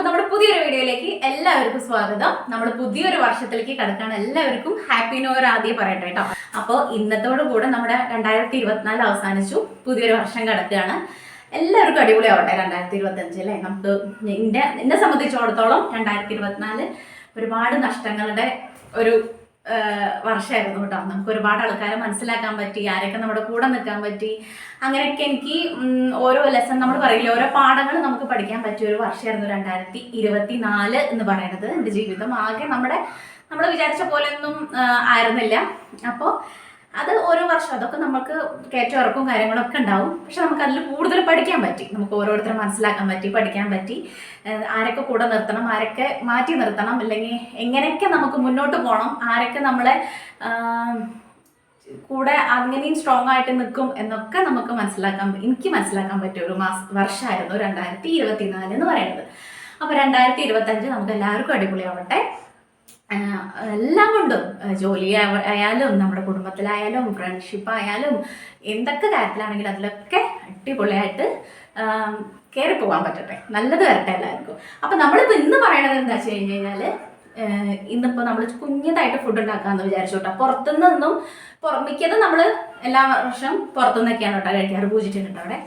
നമ്മുടെ പുതിയൊരു വീഡിയോയിലേക്ക് എല്ലാവർക്കും സ്വാഗതം. നമ്മൾ പുതിയൊരു വർഷത്തിലേക്ക് കടക്കാണ്. എല്ലാവർക്കും ഹാപ്പി ന്യൂ ഇയർ ആദ്യം പറയട്ടെ കേട്ടോ. അപ്പോൾ ഇന്നത്തോടു കൂടെ നമ്മുടെ 2024 അവസാനിച്ചു, പുതിയൊരു വർഷം കിടക്കുകയാണ്. എല്ലാവർക്കും അടിപൊളിയാവട്ടെ 2025 അല്ലേ. നമുക്ക് എന്നെ സംബന്ധിച്ചിടത്തോളം 2024 ഒരുപാട് നഷ്ടങ്ങളുടെ ഒരു വർഷമായിരുന്നു കേട്ടോ. നമുക്ക് ഒരുപാട് ആൾക്കാരെ മനസ്സിലാക്കാൻ പറ്റി, ആരൊക്കെ നമ്മുടെ കൂടെ നിൽക്കാൻ പറ്റി, അങ്ങനെയൊക്കെ എനിക്ക് ഓരോ ലെസൺ നമ്മൾ പറയില്ല, ഓരോ പാഠങ്ങൾ നമുക്ക് പഠിക്കാൻ പറ്റിയ ഒരു വർഷമായിരുന്നു 2024 എന്ന് പറയുന്നത്. എൻ്റെ ജീവിതം ആകെ നമ്മൾ വിചാരിച്ച പോലെയൊന്നും ആയിരുന്നില്ല. അപ്പോൾ അത് ഓരോ വർഷം അതൊക്കെ നമുക്ക് കയറ്റം ഇറക്കും കാര്യങ്ങളൊക്കെ ഉണ്ടാവും. പക്ഷെ നമുക്ക് അതിൽ കൂടുതൽ പഠിക്കാൻ പറ്റി, നമുക്ക് ഓരോരുത്തരും മനസ്സിലാക്കാൻ പറ്റി, പഠിക്കാൻ പറ്റി. ആരൊക്കെ കൂടെ നിർത്തണം, ആരൊക്കെ മാറ്റി നിർത്തണം, അല്ലെങ്കിൽ എങ്ങനെയൊക്കെ നമുക്ക് മുന്നോട്ട് പോകണം, ആരൊക്കെ നമ്മളെ കൂടെ അങ്ങനെയും സ്ട്രോങ് ആയിട്ട് നിൽക്കും എന്നൊക്കെ എനിക്ക് മനസ്സിലാക്കാൻ പറ്റിയ ഒരു വർഷമായിരുന്നു 2024 എന്ന് പറയുന്നത്. അപ്പോൾ 2025 നമുക്ക് എല്ലാവർക്കും അടിപൊളിയാവട്ടെ. എല്ലാം കൊണ്ടും, ജോലി ആയാലും നമ്മുടെ കുടുംബത്തിലായാലും ഫ്രണ്ട്ഷിപ്പ് ആയാലും എന്തൊക്കെ കാര്യത്തിലാണെങ്കിലും അതിലൊക്കെ അടിപൊളിയായിട്ട് കയറി പോകാൻ പറ്റട്ടെ, നല്ലത് വരട്ടെ എല്ലാവർക്കും. അപ്പം നമ്മളിപ്പോൾ ഇന്ന് പറയണത് എന്താ വെച്ച് കഴിഞ്ഞ് കഴിഞ്ഞാൽ, ഇന്നിപ്പോൾ നമ്മൾ കുഞ്ഞതായിട്ട് ഫുഡ് ഉണ്ടാക്കാമെന്ന് വിചാരിച്ചു കേട്ടോ. പുറത്തുനിന്നൊന്നും മിക്കതും നമ്മൾ എല്ലാ വർഷവും പുറത്തുനിന്നൊക്കെയാണ് കേട്ടോ കഴിക്കാറ്. പൂജിച്ചിട്ടുണ്ട് അവിടെ.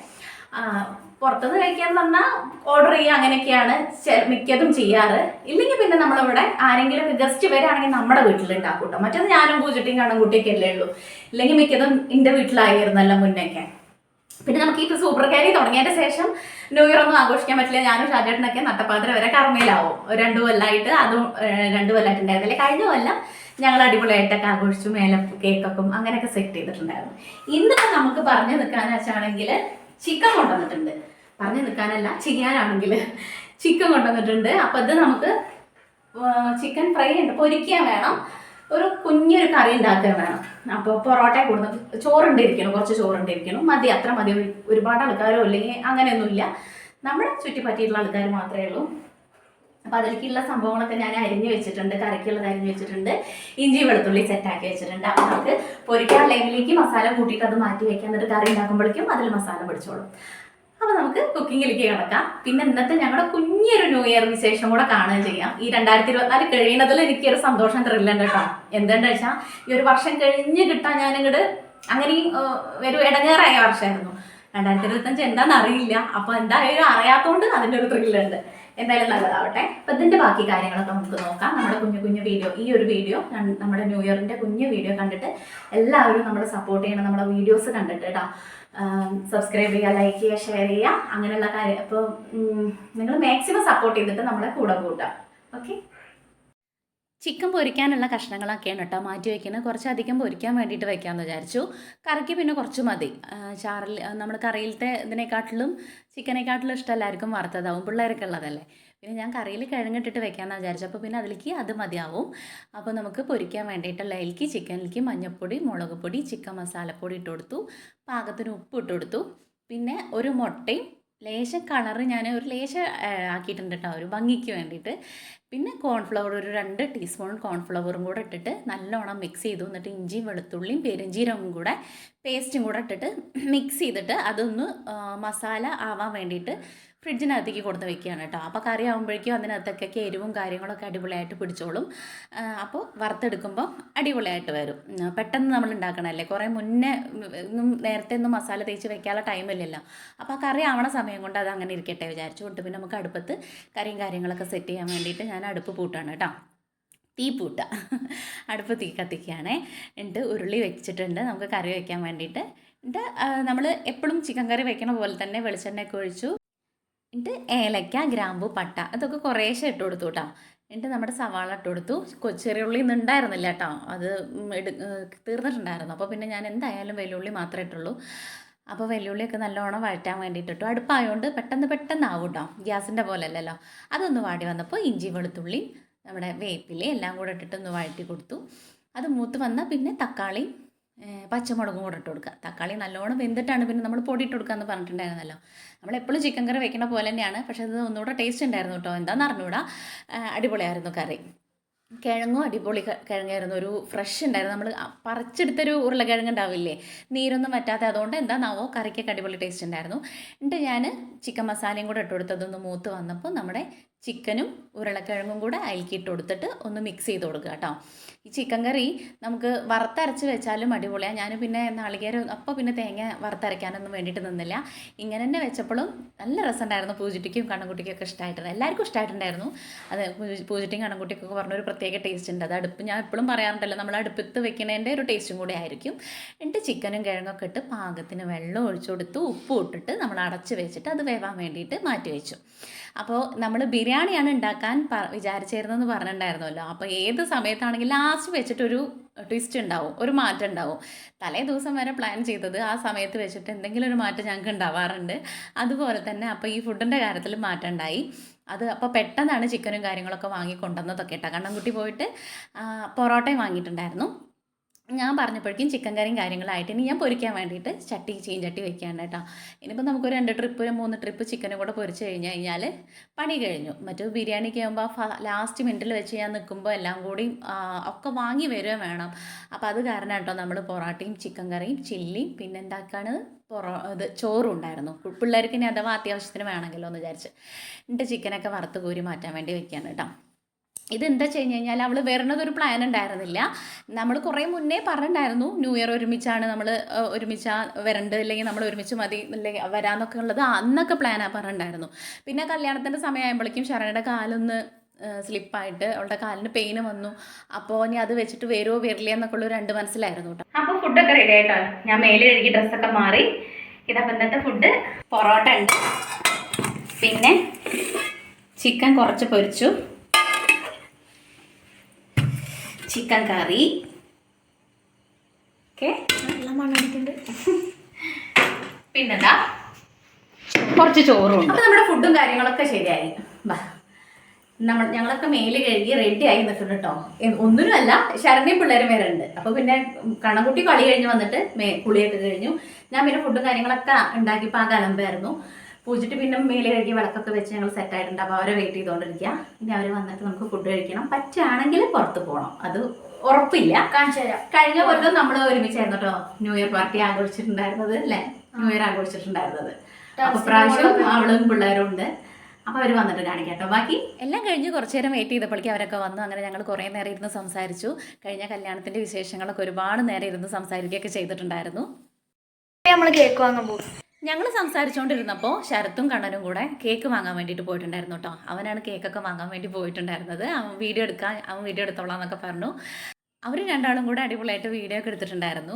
പുറത്തുനിന്ന് കഴിക്കാന്ന് പറഞ്ഞാൽ ഓർഡർ ചെയ്യുക, അങ്ങനെയൊക്കെയാണ് മിക്കതും ചെയ്യാറ്. ഇല്ലെങ്കിൽ പിന്നെ നമ്മളിവിടെ ആരെങ്കിലും ഗസ്റ്റ് വരികയാണെങ്കിൽ നമ്മുടെ വീട്ടിലുണ്ടാക്കും കേട്ടോ. മറ്റേത് ഞാനും പൂജിട്ടിയും കണ്ണൻകുട്ടിയൊക്കെ അല്ലേ ഉള്ളൂ. ഇല്ലെങ്കിൽ മിക്കതും എൻ്റെ വീട്ടിലായിരുന്നല്ലോ മുന്നേക്കെ. പിന്നെ നമുക്ക് ഇപ്പോൾ സൂപ്പർ ക്യാരി തുടങ്ങിയതിൻ്റെ ശേഷം ന്യൂ ഇയർ ഒന്നും ആഘോഷിക്കാൻ പറ്റില്ല. ഞാനും ഷാജേട്ടനൊക്കെ നട്ടപ്പാതിര വരെ കർമ്മയിലാവും. 2 കൊല്ലമായിട്ട്, അതും 2 കൊല്ലമായിട്ടുണ്ടായിരുന്നില്ല. കഴിഞ്ഞ കൊല്ലം ഞങ്ങൾ അടിപൊളിയായിട്ടൊക്കെ ആഘോഷിച്ചു. മേലെ കേക്കൊക്കെ അങ്ങനെയൊക്കെ സെറ്റ് ചെയ്തിട്ടുണ്ടായിരുന്നു. ഇന്നിപ്പോൾ നമുക്ക് പറഞ്ഞു നിൽക്കാന്ന് വെച്ചാണെങ്കിൽ ചിക്കൻ കൊണ്ടുവന്നിട്ടുണ്ട്. പറഞ്ഞു നിൽക്കാനല്ല, ചെയ്യാനാണെങ്കിൽ ചിക്കൻ കൊണ്ടുവന്നിട്ടുണ്ട്. അപ്പോൾ ഇത് നമുക്ക് ചിക്കൻ ഫ്രൈ ഉണ്ട്, പൊരിക്കാൻ വേണം, ഒരു കുഞ്ഞൊരു കറി ഉണ്ടാക്കാൻ വേണം. അപ്പോൾ പൊറോട്ട കൊടുത്ത് ചോറുണ്ടിരിക്കണം, കുറച്ച് ചോറുണ്ടിരിക്കണം, മതി, അത്ര മതി. ഒരുപാട് ആൾക്കാരോ അല്ലെങ്കിൽ അങ്ങനെയൊന്നുമില്ല, നമ്മുടെ ചുറ്റിപ്പറ്റിയിട്ടുള്ള ആൾക്കാർ മാത്രമേ ഉള്ളൂ. അപ്പോൾ അതിലേക്കുള്ള സംഭവങ്ങളൊക്കെ ഞാൻ അരിഞ്ഞ് വെച്ചിട്ടുണ്ട്, കറിക്കുള്ളത് അരിഞ്ഞ് വെച്ചിട്ടുണ്ട്, ഇഞ്ചി വെളുത്തുള്ളി സെറ്റാക്കി വെച്ചിട്ടുണ്ട്. അപ്പോൾ നമുക്ക് പൊരിക്കാൻ ലൈനിലേക്ക് മസാല കൂട്ടിയിട്ട് അത് മാറ്റി വെക്കാൻ, എന്നിട്ട് കറി ഉണ്ടാക്കുമ്പോഴേക്കും അതിൽ മസാല പിടിച്ചോളും. അപ്പോൾ നമുക്ക് കുക്കിങ്ങിലേക്ക് കിടക്കാം. പിന്നെ ഇന്നത്തെ ഞങ്ങളുടെ കുഞ്ഞൊരു ന്യൂ ഇയർ വിശേഷം കൂടെ കാണുകയും ചെയ്യാം. ഈ 2024 കഴിയുന്നതിൽ എനിക്കൊരു സന്തോഷം ത്രില്ലുണ്ട് കേട്ടോ. എന്താണെന്ന് വെച്ചാൽ ഈ ഒരു വർഷം കഴിഞ്ഞ് കിട്ടാൻ ഞാനിങ്ങോട്ട് അങ്ങനെയും ഒരു ഇടങ്ങേറായ വർഷമായിരുന്നു. 2025 എന്താണെന്ന് അറിയില്ല. അപ്പോൾ എന്തായാലും അറിയാത്തതുകൊണ്ട് അതിൻ്റെ ഒരു ത്രില്ലുണ്ട്. എന്തായാലും നല്ലതാവട്ടെ. അപ്പം ഇതിൻ്റെ ബാക്കി കാര്യങ്ങളൊക്കെ നമുക്ക് നോക്കാം. നമ്മുടെ കുഞ്ഞു വീഡിയോ, ഈ ഒരു വീഡിയോ നമ്മുടെ ന്യൂ ഇയറിൻ്റെ കുഞ്ഞു വീഡിയോ കണ്ടിട്ട് എല്ലാവരും നമ്മളെ സപ്പോർട്ട് ചെയ്യണം. നമ്മുടെ വീഡിയോസ് കണ്ടിട്ട് കേട്ടോ. സബ്സ്ക്രൈബ് ചെയ്യുക, ലൈക്ക് ചെയ്യുക, ഷെയർ ചെയ്യുക, അങ്ങനെയുള്ള കാര്യം. അപ്പോൾ നിങ്ങൾ മാക്സിമം സപ്പോർട്ട് ചെയ്തിട്ട് നമ്മളെ കൂടെ കൂട്ടാം. ഓക്കെ. ചിക്കൻ പൊരിക്കാനുള്ള കഷ്ണങ്ങളൊക്കെയാണ് കേട്ടോ മാറ്റി വയ്ക്കുന്നത്. കുറച്ചധികം പൊരിക്കാൻ വേണ്ടിയിട്ട് വയ്ക്കാമെന്ന് വിചാരിച്ചു. കറിക്ക് പിന്നെ കുറച്ച് മതി. ചാറിൽ നമ്മൾ കറിയിലത്തെ ഇതിനെക്കാട്ടിലും ചിക്കനെക്കാട്ടിലും ഇഷ്ടം എല്ലാവർക്കും വറുത്തതാവും, പിള്ളേരൊക്കെ ഉള്ളതല്ലേ. പിന്നെ ഞാൻ കറിയിൽ കിഴങ്ങിട്ടിട്ട് വെക്കാമെന്ന് വിചാരിച്ചു. അപ്പോൾ പിന്നെ അതിലേക്ക് അത് മതിയാവും. അപ്പോൾ നമുക്ക് പൊരിക്കാൻ വേണ്ടിയിട്ടുള്ള ചിക്കനിലേക്ക് മഞ്ഞൾപ്പൊടി, മുളക് പൊടി, ചിക്കൻ മസാലപ്പൊടി ഇട്ട് കൊടുത്തു, പാകത്തിന് ഉപ്പ് ഇട്ട് കൊടുത്തു. പിന്നെ ഒരു മുട്ടയും ലേശം കളറ് ഞാൻ ഒരു ലേശം ആക്കിയിട്ടുണ്ട് കേട്ടോ, ഒരു ഭംഗിക്ക് വേണ്ടിയിട്ട്. പിന്നെ കോൺഫ്ലവർ ഒരു 2 ടീസ്പൂൺ കോൺഫ്ലവറും കൂടെ ഇട്ടിട്ട് നല്ലോണം മിക്സ് ചെയ്തു. എന്നിട്ട് ഇഞ്ചിയും വെളുത്തുള്ളിയും പെരുംജീരകവും കൂടെ പേസ്റ്റും കൂടെ ഇട്ടിട്ട് മിക്സ് ചെയ്തിട്ട് അതൊന്ന് മസാല ആവാൻ വേണ്ടിയിട്ട് ഫ്രിഡ്ജിനകത്തേക്ക് കൊടുത്ത് വെക്കുകയാണ് കേട്ടോ. അപ്പോൾ കറി ആകുമ്പോഴേക്കും അതിനകത്തൊക്കെ എരിവും കാര്യങ്ങളൊക്കെ അടിപൊളിയായിട്ട് പിടിച്ചോളും. അപ്പോൾ വറുത്തെടുക്കുമ്പോൾ അടിപൊളിയായിട്ട് വരും. പെട്ടെന്ന് നമ്മൾ ഉണ്ടാക്കണമല്ലേ, കുറേ മുന്നേ നേരത്തെ ഒന്നും മസാല തേച്ച് വെക്കാനുള്ള ടൈമില്ലല്ലോ. അപ്പോൾ ആ കറി ആവണ സമയം കൊണ്ട് അത് അങ്ങനെ ഇരിക്കട്ടെ വിചാരിച്ചുകൊണ്ട് പിന്നെ നമുക്ക് അടുപ്പത്ത് കറിയും കാര്യങ്ങളൊക്കെ സെറ്റ് ചെയ്യാൻ വേണ്ടിയിട്ട് ഞാൻ അടുപ്പ് പൂട്ടാണ് കേട്ടോ. തീ പൂട്ട, അടുപ്പ് തീ കത്തിക്കുകയാണേ. എന്നിട്ട് ഉരുളി വെച്ചിട്ടുണ്ട് നമുക്ക് കറി വയ്ക്കാൻ വേണ്ടിയിട്ട്. എന്നിട്ട് നമ്മൾ എപ്പോഴും ചിക്കൻ കറി വെക്കണ പോലെ തന്നെ വെളിച്ചെണ്ണയൊക്കെ ഒഴിച്ചു. എന്നിട്ട് ഏലക്ക, ഗ്രാമ്പു, പട്ട അതൊക്കെ കുറേശ്ശെ ഇട്ട് കൊടുത്തു കേട്ടോ. എന്നിട്ട് നമ്മുടെ സവാള ഇട്ട് കൊടുത്തു. ചെറിയുള്ളി ഒന്നും ഉണ്ടായിരുന്നില്ല കേട്ടോ, അത് തീർന്നിട്ടുണ്ടായിരുന്നു. അപ്പോൾ പിന്നെ ഞാൻ എന്തായാലും വെല്ലുള്ളി മാത്രമേ ഇട്ടുള്ളൂ. അപ്പോൾ വെല്ലുള്ളിയൊക്കെ നല്ലോണം വഴറ്റാൻ വേണ്ടിയിട്ടിട്ടു. അടുപ്പായതുകൊണ്ട് പെട്ടെന്നാവും കേട്ടോ, ഗ്യാസിൻ്റെ പോലെ അല്ലല്ലോ. അതൊന്ന് വാടി വന്നപ്പോൾ ഇഞ്ചി വെളുത്തുള്ളി നമ്മുടെ വേപ്പില എല്ലാം കൂടെ ഇട്ടിട്ടൊന്ന് വഴറ്റി കൊടുത്തു. അത് മൂത്ത് വന്നാൽ പിന്നെ തക്കാളി പച്ചമുളകും കൂടെ ഇട്ട് കൊടുക്കുക. തക്കാളി നല്ലോണം വെന്തിട്ടാണ് പിന്നെ നമ്മൾ പൊടി ഇട്ട് കൊടുക്കുക എന്ന് പറഞ്ഞിട്ടുണ്ടായിരുന്നല്ലോ. നമ്മളെപ്പോഴും ചിക്കൻ കറി വെക്കണ പോലെ തന്നെയാണ്, പക്ഷേ അത് ഒന്നുകൂടെ ടേസ്റ്റ് ഉണ്ടായിരുന്നു കേട്ടോ. എന്താണെന്ന് അറിഞ്ഞൂടാ, അടിപൊളിയായിരുന്നു കറി. കിഴങ്ങും അടിപൊളി കിഴങ്ങായിരുന്നു, ഒരു ഫ്രഷ് ഉണ്ടായിരുന്നു. നമ്മൾ പറിച്ചെടുത്തൊരു ഉരുളക്കിഴങ്ങ് ഉണ്ടാവില്ലേ, നീരൊന്നും പറ്റാത്ത, അതുകൊണ്ട് എന്താണെന്നാവോ കറിക്കൊക്കെ അടിപൊളി ടേസ്റ്റ് ഉണ്ടായിരുന്നു. എന്നിട്ട് ഞാൻ ചിക്കൻ മസാലയും കൂടെ ഇട്ട് കൊടുത്തതൊന്ന് മൂത്ത് വന്നപ്പോൾ നമ്മുടെ ചിക്കനും ഉരുളക്കിഴങ്ങും കൂടെ അതിലേക്ക് ഇട്ട് കൊടുത്തിട്ട് ഒന്ന് മിക്സ് ചെയ്ത് കൊടുക്കുക കേട്ടോ. ഈ ചിക്കൻ കറി നമുക്ക് വറുത്തരച്ച് വെച്ചാലും അടിപൊളിയാണ്. ഞാൻ പിന്നെ നാളികേരം അപ്പോൾ പിന്നെ തേങ്ങ വറുത്തരയ്ക്കാനൊന്നും വേണ്ടിയിട്ട് നിന്നില്ല. ഇങ്ങനെ തന്നെ വെച്ചപ്പോഴും നല്ല രസമുണ്ടായിരുന്നു. പൂജിറ്റിക്കും കണ്ണൻകുട്ടിക്കും ഒക്കെ ഇഷ്ടമായിട്ടുണ്ട്, എല്ലാവർക്കും ഇഷ്ടമായിട്ടുണ്ടായിരുന്നു. അത് പൂജിറ്റിയും കണ്ണൻകുട്ടിക്കൊക്കെ പറഞ്ഞൊരു പ്രത്യേക ടേസ്റ്റ് ഉണ്ട്. അത് ഞാൻ എപ്പോഴും പറയാറുണ്ടല്ലോ, നമ്മൾ അടുപ്പത്ത് വെക്കുന്നതിൻ്റെ ഒരു ടേസ്റ്റും കൂടെ ആയിരിക്കും. എന്നിട്ട് ചിക്കനും കിഴങ്ങൊക്കെ ഇട്ട് പാകത്തിന് വെള്ളം ഒഴിച്ചു കൊടുത്ത് ഉപ്പും ഇട്ടിട്ട് നമ്മൾ അടച്ച് വെച്ചിട്ട് അത് വേവാൻ വേണ്ടിയിട്ട് മാറ്റി വെച്ചു. അപ്പോൾ നമ്മൾ ബിരിയാണിയാണ് ഉണ്ടാക്കാൻ വിചാരിച്ചിരുന്നതെന്ന് പറഞ്ഞിട്ടുണ്ടായിരുന്നല്ലോ. അപ്പോൾ ഏത് സമയത്താണെങ്കിലും ലാസ്റ്റ് വെച്ചിട്ടൊരു ട്വിസ്റ്റ് ഉണ്ടാവും, ഒരു മാറ്റം ഉണ്ടാവും. തലേ ദിവസം വരെ പ്ലാൻ ചെയ്തത് ആ സമയത്ത് വെച്ചിട്ട് എന്തെങ്കിലും ഒരു മാറ്റം ഞങ്ങൾക്ക് ഉണ്ടാവാറുണ്ട്. അതുപോലെ തന്നെ അപ്പോൾ ഈ ഫുഡിൻ്റെ കാര്യത്തിൽ മാറ്റം ഉണ്ടായി. അത് അപ്പോൾ പെട്ടെന്നാണ് ചിക്കനും കാര്യങ്ങളൊക്കെ വാങ്ങിക്കൊണ്ടുവന്നതൊക്കെ കേട്ടോ. കണ്ണൻകുട്ടി പോയിട്ട് പൊറോട്ടയും വാങ്ങിയിട്ടുണ്ടായിരുന്നു. ഞാൻ പറഞ്ഞപ്പോഴേക്കും ചിക്കൻ കറിയും കാര്യങ്ങളായിട്ട് ഇനി ഞാൻ പൊരിക്കാൻ വേണ്ടിയിട്ട് ചീഞ്ചട്ടി വെക്കുകയാണ് കേട്ടോ. ഇനിയിപ്പോൾ നമുക്കൊരു 2 ട്രിപ്പ് 3 ട്രിപ്പ് ചിക്കനും കൂടെ പൊരിച്ച് കഴിഞ്ഞാൽ പണി കഴിഞ്ഞു. മറ്റു ബിരിയാണിക്ക് ആകുമ്പോൾ ലാസ്റ്റ് മിനിറ്റിൽ വെച്ച് ഞാൻ നിൽക്കുമ്പോൾ എല്ലാം കൂടി ഒക്കെ വാങ്ങി വരികയും വേണം. അപ്പോൾ അത് കാരണം കേട്ടോ നമ്മൾ പൊറോട്ടയും ചിക്കൻ കറിയും ചില്ലിയും പിന്നെ എന്താക്കാണ് ചോറും ഉണ്ടായിരുന്നു. പിള്ളേർക്ക് ഇനി അഥവാ അത്യാവശ്യത്തിന് വേണമെങ്കിലോ എന്ന് വിചാരിച്ച് എന്നിട്ട് ചിക്കനൊക്കെ വറുത്ത് കോരി മാറ്റാൻ വേണ്ടി വെക്കുകയാണ് കേട്ടോ. ഇതെന്താ വെച്ച് കഴിഞ്ഞാൽ അവൾ വരുന്നതൊരു പ്ലാൻ ഉണ്ടായിരുന്നില്ല. നമ്മൾ കുറേ മുന്നേ പറഞ്ഞിട്ടുണ്ടായിരുന്നു ന്യൂ ഇയർ ഒരുമിച്ചാണ് നമ്മൾ ഒരുമിച്ച് വരേണ്ടത്, അല്ലെങ്കിൽ നമ്മൾ ഒരുമിച്ച് മതി അല്ലെങ്കിൽ വരാമെന്നൊക്കെ ഉള്ളത് അന്നൊക്കെ പ്ലാനാണ് പറഞ്ഞിട്ടുണ്ടായിരുന്നു. പിന്നെ കല്യാണത്തിൻ്റെ സമയമാകുമ്പോഴേക്കും ശരണയുടെ കാലൊന്ന് സ്ലിപ്പായിട്ട് അവളുടെ കാലിന് പെയിന് വന്നു. അപ്പോൾ ഇനി അത് വെച്ചിട്ട് വരുമോ വരില്ല എന്നൊക്കെ ഉള്ളൊരു 2 മനസ്സിലായിരുന്നു കേട്ടോ. അപ്പോൾ ഫുഡൊക്കെ റെഡി ആയിട്ടോ. ഞാൻ മേലെ കഴുകി ഡ്രസ്സൊക്കെ മാറി. ഇതപ്പോൾ ഇന്നത്തെ ഫുഡ് പൊറോട്ട ഉണ്ട്, പിന്നെ ചിക്കൻ കുറച്ച് പൊരിച്ചു, ചിക്കൻ കറി, ഓക്കെ, നല്ല മണ്ണടിക്കുന്നുണ്ട്, പിന്നെന്താ കുറച്ച് ചോറും ഉണ്ട്. അപ്പോൾ നമ്മുടെ ഫുഡും കാര്യങ്ങളൊക്കെ ശരിയായി. ഞങ്ങളൊക്കെ മേല് കഴുകി റെഡി ആയി നിൽക്കുന്നു കേട്ടോ. ഒന്നിനുമല്ല, ശരണ്യം പിള്ളേരും വരെ ഉണ്ട്. അപ്പോൾ പിന്നെ കണ്ണൻകുട്ടി കളി കഴിഞ്ഞ് വന്നിട്ട് കുളിയൊക്കെ കഴിഞ്ഞു. ഞാൻ പിന്നെ ഫുഡും കാര്യങ്ങളൊക്കെ ഉണ്ടാക്കിയപ്പോൾ ആ കലമ്പായിരുന്നു. പൂജിട്ട് പിന്നെ മേലെ കഴുകി വിളക്കൊക്കെ വെച്ച് ഞങ്ങൾ സെറ്റായിട്ടുണ്ട്. അപ്പോൾ അവരെ വെയിറ്റ് ചെയ്തുകൊണ്ടിരിക്കുക. ഇനി അവർ വന്നിട്ട് നമുക്ക് ഫുഡ് കഴിക്കണം. പറ്റുകയാണെങ്കിൽ പുറത്ത് പോകണം, അത് ഉറപ്പില്ല. കാണിച്ചു തരാം. കഴിഞ്ഞ കൊല്ലം നമ്മൾ ഒരുമിച്ചായിരുന്നു കേട്ടോ ന്യൂ ഇയർ പാർട്ടി ആഘോഷിച്ചിട്ടുണ്ടായിരുന്നത്, അല്ലേ? ന്യൂ ഇയർ ആഘോഷിച്ചിട്ടുണ്ടായിരുന്നത്. അപ്പോൾ പ്രാവശ്യം അവളും പിള്ളേരും ഉണ്ട്. അപ്പോൾ അവർ വന്നിട്ട് കാണിക്കാം കേട്ടോ. ബാക്കി എല്ലാം കഴിഞ്ഞ് കുറച്ച് നേരം വെയിറ്റ് ചെയ്തപ്പോഴേക്കും അവരൊക്കെ വന്നു. അങ്ങനെ ഞങ്ങൾ കുറേ നേരം ഇരുന്ന് സംസാരിച്ചു. കഴിഞ്ഞ കല്യാണത്തിൻ്റെ വിശേഷങ്ങളൊക്കെ ഒരുപാട് നേരം ഇരുന്ന് സംസാരിക്കുകയൊക്കെ ചെയ്തിട്ടുണ്ടായിരുന്നു. നമ്മൾ കേക്ക് വാങ്ങാൻ പോകും. ഞങ്ങൾ സംസാരിച്ചുകൊണ്ടിരുന്നപ്പോൾ ശരത്തും കണ്ണനും കൂടെ കേക്ക് വാങ്ങാൻ വേണ്ടിയിട്ട് പോയിട്ടുണ്ടായിരുന്നു കേട്ടോ. അവനാണ് കേക്കൊക്കെ വാങ്ങാൻ വേണ്ടി പോയിട്ടുണ്ടായിരുന്നത്. അവൻ വീഡിയോ എടുത്തോളാം എന്നൊക്കെ പറഞ്ഞു. അവർ രണ്ടാളും കൂടെ അടിപൊളിയായിട്ട് വീഡിയോ ഒക്കെ എടുത്തിട്ടുണ്ടായിരുന്നു.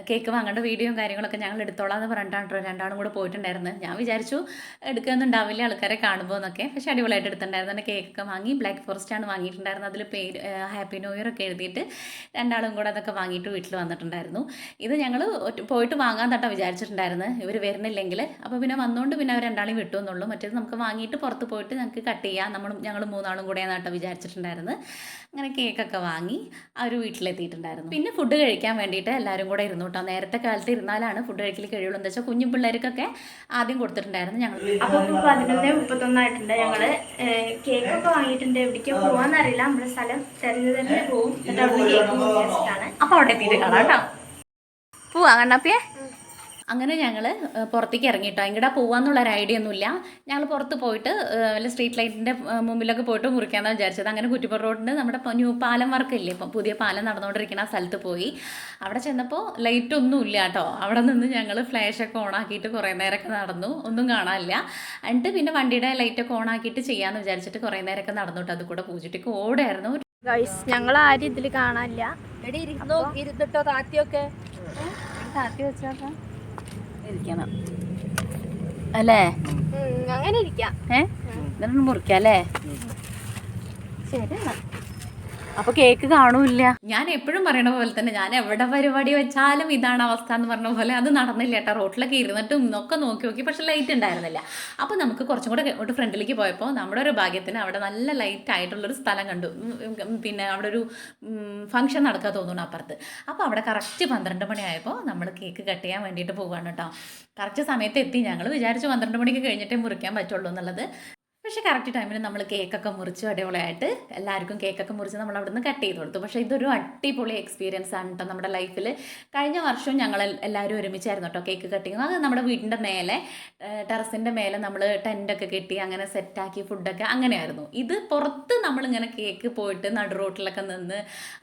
കേക്ക് വാങ്ങേണ്ട വീഡിയോയും കാര്യങ്ങളൊക്കെ ഞങ്ങൾ എടുത്തോളാം എന്ന് പറഞ്ഞിട്ടാണ് രണ്ടാളും കൂടെ പോയിട്ടുണ്ടായിരുന്നത്. ഞാൻ വിചാരിച്ചു എടുക്കുകയൊന്നുണ്ടാവില്ല ആൾക്കാരെ കാണുമ്പോൾ എന്നൊക്കെ. പക്ഷേ അടിപൊളിയായിട്ട് എടുത്തിട്ടുണ്ടായിരുന്നു. തന്നെ കേക്കൊക്കെ വാങ്ങി. ബ്ലാക്ക് ഫോറസ്റ്റാണ് വാങ്ങിയിട്ടുണ്ടായിരുന്നത്. അതിൽ പേര് ഹാപ്പി ന്യൂ ഇയർ ഒക്കെ എഴുതിയിട്ട് രണ്ടാളും കൂടെ അതൊക്കെ വാങ്ങിയിട്ട് വീട്ടിൽ വന്നിട്ടുണ്ടായിരുന്നു. ഇത് ഞങ്ങൾ പോയിട്ട് വാങ്ങാൻ തട്ടാ വിചാരിച്ചിട്ടുണ്ടായിരുന്നു, ഇവർ വരുന്നില്ലെങ്കിൽ. അപ്പോൾ പിന്നെ വന്നുകൊണ്ട് പിന്നെ അവർ രണ്ടാളും വിട്ടു എന്നുള്ളൂ. മറ്റേത് നമുക്ക് വാങ്ങിയിട്ട് പുറത്ത് പോയിട്ട് ഞങ്ങൾക്ക് കട്ട് ചെയ്യാം, ഞങ്ങൾ 3 ആളും കൂടെയാണ് കേട്ടോ വിചാരിച്ചിട്ടുണ്ടായിരുന്നത്. അങ്ങനെ കേക്കൊക്കെ വാങ്ങി അവർ വീട്ടിലെത്തിയിട്ടുണ്ടായിരുന്നു. പിന്നെ ഫുഡ് കഴിക്കാൻ വേണ്ടിയിട്ട് എല്ലാവരും കൂടെ ഇരുന്നു കേട്ടോ. നേരത്തെ കാലത്ത് ഇരുന്നാലാണ് ഫുഡ് കഴിക്കൽ കഴിയുള്ളൂ. എന്താ വെച്ചാൽ കുഞ്ഞു പിള്ളേർക്കൊക്കെ ആദ്യം കൊടുത്തിട്ടുണ്ടായിരുന്നു. ഞങ്ങൾ അപ്പോൾ 11:31 ആയിട്ടുണ്ട്. ഞങ്ങൾ കേക്കൊക്കെ വാങ്ങിയിട്ടുണ്ട്. എവിടേക്കും പോകാമെന്നറിയില്ല, നമ്മുടെ സ്ഥലം തന്നെ പോവും. എന്നിട്ട് അവിടെ കേക്ക് വെച്ചിട്ടാണ്. അപ്പോൾ അവിടെ എത്തിയിട്ട് കാണാം കേട്ടോ. പോവാ കണ്ണാപ്പിയെ. അങ്ങനെ ഞങ്ങൾ പുറത്തേക്ക് ഇറങ്ങിയിട്ടോ. എങ്ങോട്ടാ പോകാമെന്നുള്ളൊരു ഐഡിയ ഒന്നുമില്ല. ഞങ്ങൾ പുറത്ത് പോയിട്ട് വല്ല സ്ട്രീറ്റ് ലൈറ്റിൻ്റെ മുമ്പിലൊക്കെ പോയിട്ട് മുറിക്കാമെന്നാണ് വിചാരിച്ചത്. അങ്ങനെ കുറ്റിപ്പുറ റോഡിന് നമ്മുടെ ന്യൂ പാലം വർക്കില്ലേ, ഇപ്പം പുതിയ പാലം നടന്നുകൊണ്ടിരിക്കുന്ന ആ സ്ഥലത്ത് പോയി. അവിടെ ചെന്നപ്പോൾ ലൈറ്റൊന്നും ഇല്ല കേട്ടോ. അവിടെ നിന്ന് ഞങ്ങൾ ഫ്ലാഷൊക്കെ ഓണാക്കിയിട്ട് കുറേ നേരമൊക്കെ നടന്നു, ഒന്നും കാണാനില്ല. എന്നിട്ട് പിന്നെ വണ്ടിയുടെ ലൈറ്റൊക്കെ ഓണാക്കിയിട്ട് ചെയ്യാമെന്ന് വിചാരിച്ചിട്ട് കുറേ നേരമൊക്കെ നടന്നു കേട്ടോ. അത് കൂടെ പൂജിട്ടിക്ക് ഓടായിരുന്നു. ഞങ്ങൾ ആരും ഇതിൽ കാണാനില്ല. ഇരുന്നിട്ടോ താത്തിയൊക്കെ താത്തി വെച്ചോക്കാം ഇരിക്കണം അല്ലേ? അങ്ങനെ ഇരിക്കാം. ഇതൊന്നും മുറിക്കാം അല്ലേ? ശരി. അപ്പോൾ കേക്ക് കാണൂല്ല. ഞാൻ എപ്പോഴും പറയണ പോലെ തന്നെ ഞാൻ എവിടെ പരിപാടി വെച്ചാലും ഇതാണ് അവസ്ഥ എന്ന് പറഞ്ഞ പോലെ അത് നടന്നില്ല കേട്ടോ. റോട്ടിലൊക്കെ ഇരുന്നിട്ടും ഒക്കെ നോക്കി പക്ഷെ ലൈറ്റ് ഉണ്ടായിരുന്നില്ല. അപ്പോൾ നമുക്ക് കുറച്ചും കൂടെ ഒരു ഫ്രണ്ടിലേക്ക് പോയപ്പോൾ നമ്മുടെ ഒരു ഭാഗ്യത്തിന് അവിടെ നല്ല ലൈറ്റ് ആയിട്ടുള്ളൊരു സ്ഥലം കണ്ടു. പിന്നെ അവിടെ ഒരു ഫംഗ്ഷൻ നടക്കാൻ തോന്നുന്നു അപ്പുറത്ത്. അപ്പോൾ അവിടെ കറക്റ്റ് 12 മണിയായപ്പോൾ നമ്മൾ കേക്ക് കട്ട് ചെയ്യാൻ വേണ്ടിയിട്ട് പോവുകയാണ് കേട്ടോ. കറക്റ്റ് സമയത്ത് എത്തി. ഞങ്ങൾ വിചാരിച്ചു 12 മണിക്ക് കഴിഞ്ഞിട്ടേ മുറിക്കാൻ പറ്റുള്ളൂ എന്നുള്ളത്. പക്ഷേ കറക്റ്റ് ടൈമിൽ നമ്മൾ കേക്കൊക്കെ മുറിച്ച് അടിപൊളിയായിട്ട് എല്ലാവർക്കും കേക്കൊക്കെ മുറിച്ച് നമ്മൾ അവിടെ നിന്ന് കട്ട് ചെയ്ത് കൊടുത്തു. പക്ഷേ ഇതൊരു അടിപൊളി എക്സ്പീരിയൻസ് ആണ് കേട്ടോ നമ്മുടെ ലൈഫിൽ. കഴിഞ്ഞ വർഷവും ഞങ്ങൾ എല്ലാവരും ഒരുമിച്ചായിരുന്നു കേട്ടോ കേക്ക് കട്ടിങ്. അത് നമ്മുടെ വീടിൻ്റെ മേലെ ടെറസിൻ്റെ മേലെ നമ്മൾ ടെൻറ്റൊക്കെ കെട്ടി അങ്ങനെ സെറ്റാക്കി ഫുഡൊക്കെ അങ്ങനെയായിരുന്നു. ഇത് പുറത്ത് നമ്മളിങ്ങനെ കേക്ക് പോയിട്ട് നടു റോട്ടിലൊക്കെ നിന്ന്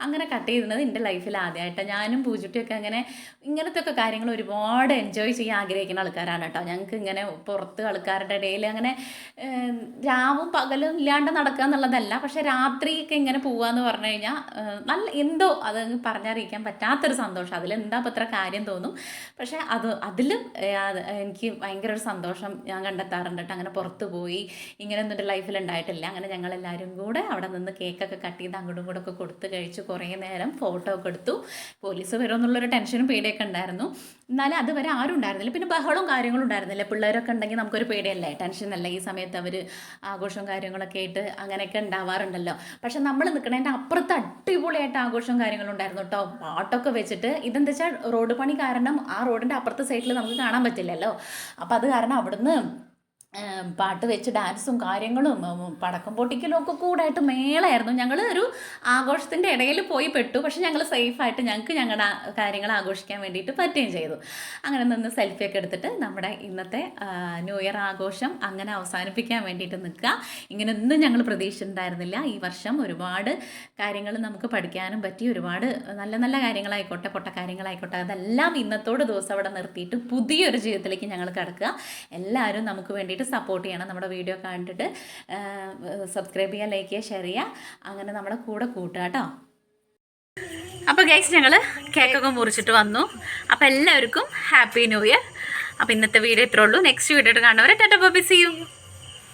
അങ്ങനെ കട്ട് ചെയ്യുന്നത് എൻ്റെ ലൈഫിൽ ആദ്യമായിട്ടാണ്. ഞാനും പൂജുട്ടിയൊക്കെ ഇങ്ങനത്തെ ഒക്കെ കാര്യങ്ങൾ ഒരുപാട് എൻജോയ് ചെയ്യാൻ ആഗ്രഹിക്കുന്ന ആൾക്കാരാണ് കേട്ടോ. ഞങ്ങൾക്ക് ഇങ്ങനെ പുറത്ത് ആൾക്കാരുടെ ഇടയിൽ അങ്ങനെ രാവും പകലും ഇല്ലാണ്ട് നടക്കുക എന്നുള്ളതല്ല, പക്ഷെ രാത്രിയൊക്കെ ഇങ്ങനെ പോവാന്ന് പറഞ്ഞു കഴിഞ്ഞാൽ നല്ല എന്തോ അത് പറഞ്ഞറിയിക്കാൻ പറ്റാത്തൊരു സന്തോഷം. അതിലെന്താ പത്ര കാര്യം തോന്നും, പക്ഷെ അതിലും എനിക്ക് ഭയങ്കര ഒരു സന്തോഷം ഞാൻ കണ്ടെത്താറുണ്ട് കേട്ടോ. അങ്ങനെ പുറത്ത് പോയി ഇങ്ങനെയൊന്നും എൻ്റെ ലൈഫിൽ ഉണ്ടായിട്ടില്ല. അങ്ങനെ ഞങ്ങളെല്ലാവരും കൂടെ അവിടെ നിന്ന് കേക്കൊക്കെ കട്ട് ചെയ്ത് അങ്ങോട്ടും ഇങ്ങോട്ടൊക്കെ കൊടുത്ത് കഴിച്ച് കുറേ നേരം ഫോട്ടോ ഒക്കെ എടുത്തു. പോലീസ് വരുമെന്നുള്ളൊരു ടെൻഷനും പേടിയൊക്കെ ഉണ്ടായിരുന്നു. എന്നാലും അതുവരെ ആരും ഉണ്ടായിരുന്നില്ല. പിന്നെ ബഹളവും കാര്യങ്ങളും ഉണ്ടായിരുന്നില്ല. പിള്ളേരൊക്കെ ഉണ്ടെങ്കിൽ നമുക്കൊരു പേടിയല്ലേ, ടെൻഷനല്ല. ഈ സമയത്ത് അവർ ആഘോഷവും കാര്യങ്ങളൊക്കെ ആയിട്ട് അങ്ങനെയൊക്കെ ഉണ്ടാവാറുണ്ടല്ലോ. പക്ഷെ നമ്മൾ നിൽക്കണതിൻ്റെ അപ്പുറത്ത് അടിപൊളിയായിട്ട് ആഘോഷവും കാര്യങ്ങളും ഉണ്ടായിരുന്നു കേട്ടോ. പാട്ടൊക്കെ വെച്ചിട്ട് ഇതെന്താ വെച്ചാൽ റോഡ് പണി കാരണം ആ റോഡിൻ്റെ അപ്പുറത്തെ സൈഡിൽ നമുക്ക് കാണാൻ പറ്റില്ലല്ലോ. അപ്പോൾ അത് കാരണം അവിടുന്ന് പാട്ട് വെച്ച് ഡാൻസും കാര്യങ്ങളും പടക്കം പൊട്ടിക്കലും ഒക്കെ കൂടായിട്ട് മേളായിരുന്നു. ഞങ്ങൾ ഒരു ആഘോഷത്തിൻ്റെ ഇടയിൽ പോയി പെട്ടു. പക്ഷെ ഞങ്ങൾ സേഫായിട്ട് ഞങ്ങൾക്ക് ഞങ്ങളുടെ കാര്യങ്ങൾ ആഘോഷിക്കാൻ വേണ്ടിയിട്ട് പറ്റുകയും ചെയ്തു. അങ്ങനെ നിന്ന് സെൽഫിയൊക്കെ എടുത്തിട്ട് നമ്മുടെ ഇന്നത്തെ ന്യൂ ഇയർ ആഘോഷം അങ്ങനെ അവസാനിപ്പിക്കാൻ വേണ്ടിയിട്ട് നിൽക്കുക. ഇങ്ങനെയൊന്നും ഞങ്ങൾ പ്രതീക്ഷിച്ചിട്ടുണ്ടായിരുന്നില്ല. ഈ വർഷം ഒരുപാട് കാര്യങ്ങൾ നമുക്ക് പഠിക്കാനും പറ്റി. ഒരുപാട് നല്ല നല്ല കാര്യങ്ങളായിക്കോട്ടെ പൊട്ട കാര്യങ്ങളായിക്കോട്ടെ അതെല്ലാം ഇന്നത്തോട് ദിവസം അവിടെ നിർത്തിയിട്ട് പുതിയൊരു ജീവിതത്തിലേക്ക് ഞങ്ങൾ കിടക്കുക. എല്ലാവരും നമുക്ക് വേണ്ടിയിട്ട് സപ്പോർട്ട് ചെയ്യണം. നമ്മുടെ വീഡിയോ കണ്ടിട്ട് സബ്സ്ക്രൈബ് ചെയ്യുക, ലൈക്ക് ചെയ്യുക, ഷെയർ ചെയ്യുക. അങ്ങനെ നമ്മളെ കൂടെ കൂട്ടുക കേട്ടോ. അപ്പോൾ ഗൈസ് ഞങ്ങൾ കേക്കൊക്കെ മുറിച്ചിട്ട് വന്നു. അപ്പോൾ എല്ലാവർക്കും ഹാപ്പി ന്യൂ ഇയർ. അപ്പോൾ ഇന്നത്തെ വീഡിയോ ഇത്രേ ഉള്ളൂ. നെക്സ്റ്റ് വീഡിയോ കാണുന്നവരെ ta-ta bye bye, see U.